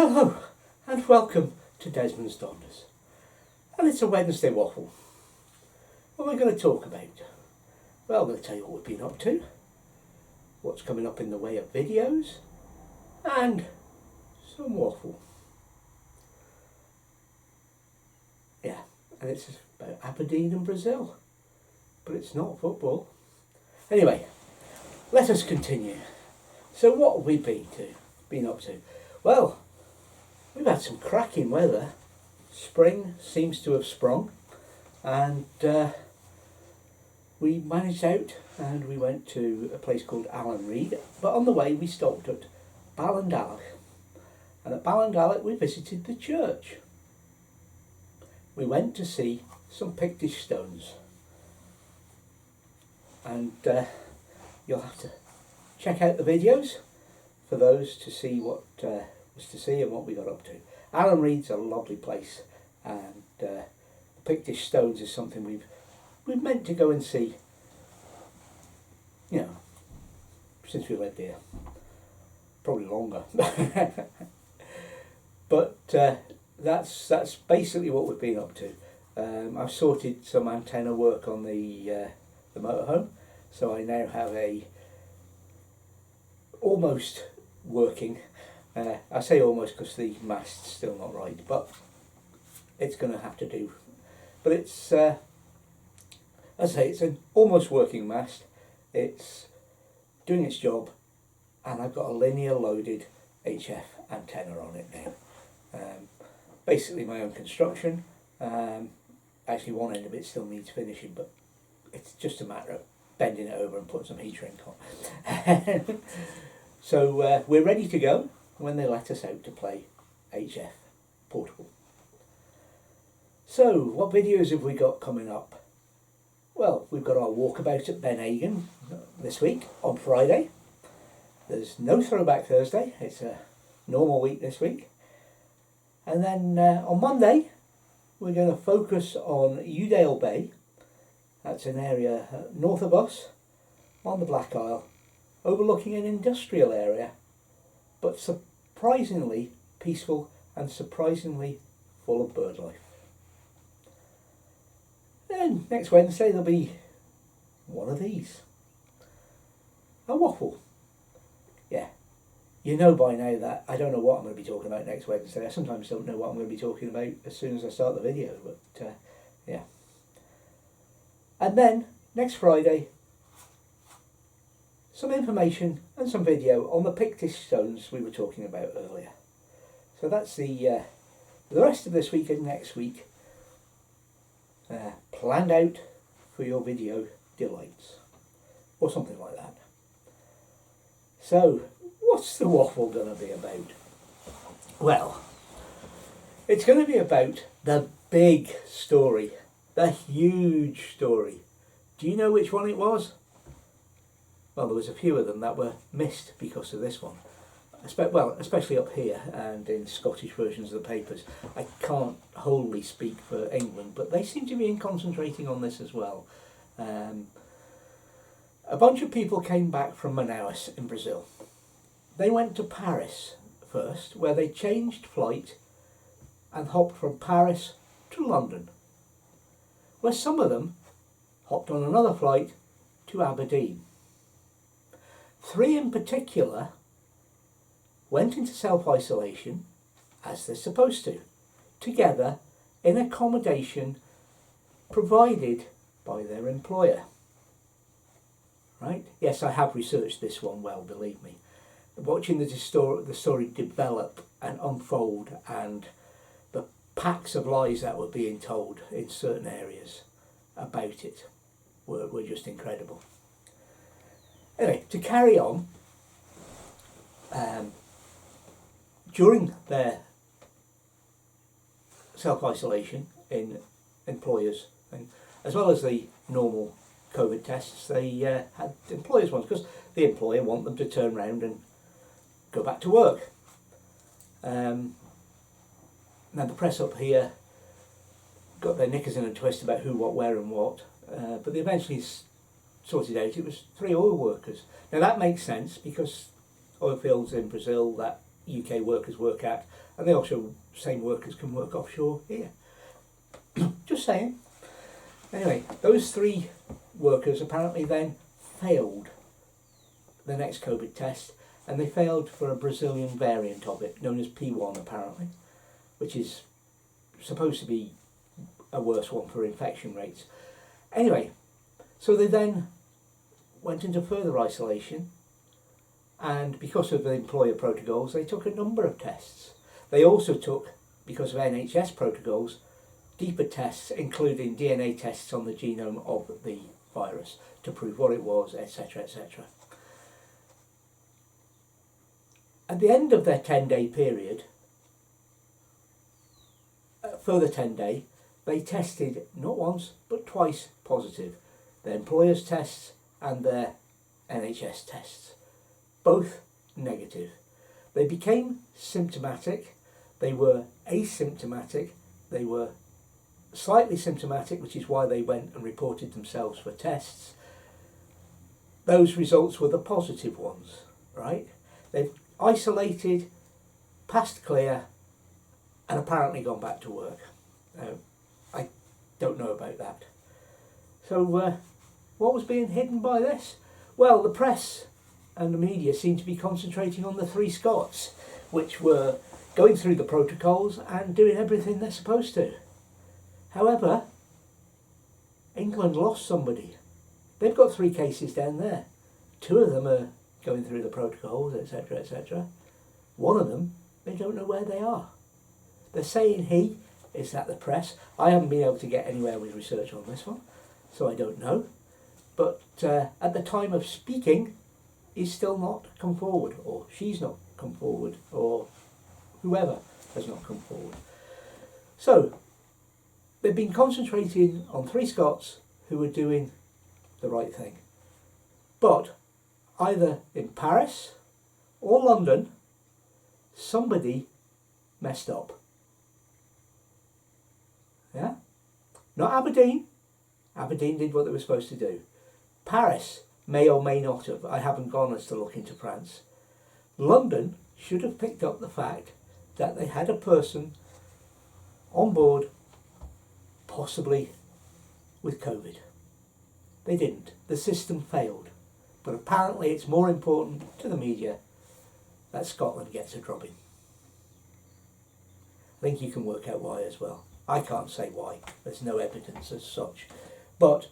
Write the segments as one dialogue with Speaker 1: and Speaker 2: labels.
Speaker 1: Hello and welcome to Desmond's Donders. And it's a Wednesday waffle. What are we going to talk about? Well, I'm going to tell you what we've been up to, what's coming up in the way of videos, and some waffle. Yeah, and it's about Aberdeen and Brazil, but it's not football. Anyway, let us continue. So what have we been up to? Well, we've had some cracking weather. Spring seems to have sprung, and we managed out and we went to a place called Allen Reid, but on the way we stopped at Ballandalloch, and at Ballandalloch we visited the church. We went to see some Pictish stones, and you'll have to check out the videos for those to see what was to see and what we got up to. Allen Reid's a lovely place, and the Pictish stones is something we've meant to go and see, you know, since we lived here, probably longer. But that's basically what we've been up to. I've sorted some antenna work on the motorhome, so I now have a almost working. I say almost because the mast's still not right, but it's going to have to do. But it's, as I say, it's an almost working mast. It's doing its job, and I've got a linear loaded HF antenna on it now. Basically my own construction. Actually one end of it still needs finishing, but it's just a matter of bending it over and putting some heat shrink on. So we're ready to go when they let us out to play HF portable. So what videos have we got coming up? Well, we've got our walkabout at Ben Hagen this week on Friday. There's no Throwback Thursday, it's a normal week this week. And then on Monday we're going to focus on Udale Bay. That's an area north of us on the Black Isle, overlooking an industrial area, but surprisingly peaceful and surprisingly full of bird life. Then next Wednesday there'll be one of these, a waffle. Yeah, you know by now that I don't know what I'm going to be talking about next Wednesday. I sometimes don't know what I'm going to be talking about as soon as I start the video, but yeah. And then next Friday, some information and some video on the Pictish stones we were talking about earlier. So that's the rest of this week and next week planned out for your video delights, or something like that. So what's the waffle going to be about? Well, it's going to be about the big story, the huge story. Do you know which one it was? Well, there was a few of them that were missed because of this one. Well, especially up here and in Scottish versions of the papers. I can't wholly speak for England, but they seem to be concentrating on this as well. A bunch of people came back from Manaus in Brazil. They went to Paris first, where they changed flight and hopped from Paris to London, where some of them hopped on another flight to Aberdeen. 3 in particular went into self-isolation, as they're supposed to, together in accommodation provided by their employer. Right? Yes, I have researched this one well, believe me. Watching the story develop and unfold, and the packs of lies that were being told in certain areas about it were just incredible. Anyway, to carry on, during their self-isolation in employers, and as well as the normal COVID tests, they had employers ones, because the employer want them to turn around and go back to work. Now the press up here got their knickers in a twist about who, what, where and what, but they eventually sorted out it was 3 oil workers. Now that makes sense, because oil fields in Brazil that UK workers work at, and they also, same workers can work offshore here. Just saying. Anyway, those 3 workers apparently then failed the next COVID test, and they failed for a Brazilian variant of it, known as P1 apparently, which is supposed to be a worse one for infection rates. Anyway, so they then went into further isolation, and because of the employer protocols, they took a number of tests. They also took, because of NHS protocols, deeper tests, including DNA tests on the genome of the virus to prove what it was, etc., etc. At the end of their 10-day period, further 10 day, they tested not once but twice positive. Their employers' tests and their NHS tests, both negative. They became symptomatic, they were asymptomatic, they were slightly symptomatic, which is why they went and reported themselves for tests. Those results were the positive ones, right? They've isolated, passed clear, and apparently gone back to work. I don't know about that. So what was being hidden by this? Well, the press and the media seemed to be concentrating on the 3 Scots, which were going through the protocols and doing everything they're supposed to. However, England lost somebody. They've got 3 cases down there. 2 of them are going through the protocols, etc., etc. 1 of them, they don't know where they are. They're saying he is that the press. I haven't been able to get anywhere with research on this one, so I don't know. But at the time of speaking, he's still not come forward, or she's not come forward, or whoever has not come forward. So, they've been concentrating on 3 Scots who were doing the right thing. But either in Paris or London, somebody messed up. Yeah? Not Aberdeen. Aberdeen did what they were supposed to do. Paris may or may not have. I haven't gone as to look into France. London should have picked up the fact that they had a person on board, possibly with COVID. They didn't. The system failed. But apparently it's more important to the media that Scotland gets a drubbing. I think you can work out why as well. I can't say why. There's no evidence as such. But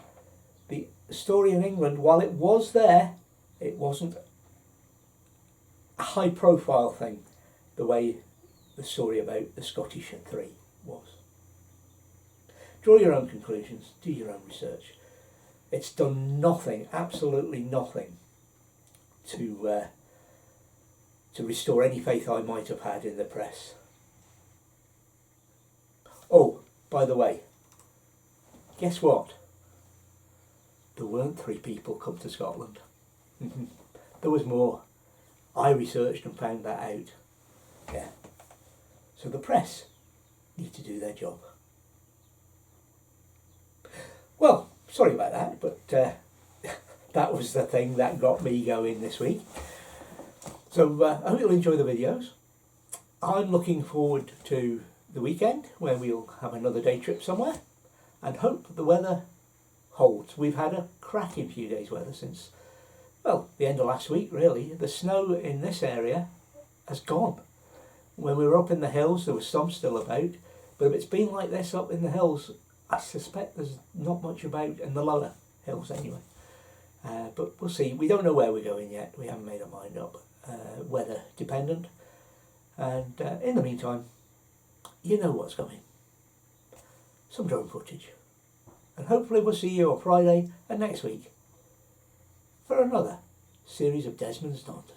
Speaker 1: the story in England, while it was there, it wasn't a high profile thing the way the story about the Scottish 3 was. Draw your own conclusions, do your own research. It's done nothing, absolutely nothing, to restore any faith I might have had in the press. Oh, by the way, guess what? There weren't 3 people come to Scotland. There was more. I researched and found that out. Yeah. So the press need to do their job. Well, sorry about that, but that was the thing that got me going this week. So I hope you'll enjoy the videos. I'm looking forward to the weekend where we'll have another day trip somewhere and hope the weather holds. We've had a cracking few days weather since, well, the end of last week really. The snow in this area has gone. When we were up in the hills there was some still about, but if it's been like this up in the hills, I suspect there's not much about in the lower hills anyway. But we'll see. We don't know where we're going yet. We haven't made our mind up. Weather dependent. And in the meantime, you know what's coming. Some drone footage. And hopefully we'll see you on Friday and next week for another series of Desmond's Danters.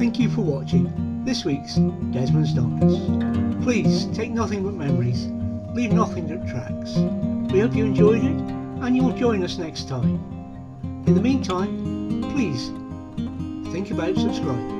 Speaker 1: thank you for watching this week's Desmond's Donuts. Please take nothing but memories, leave nothing that tracks. We hope you enjoyed it and you'll join us next time. In the meantime, please think about subscribing.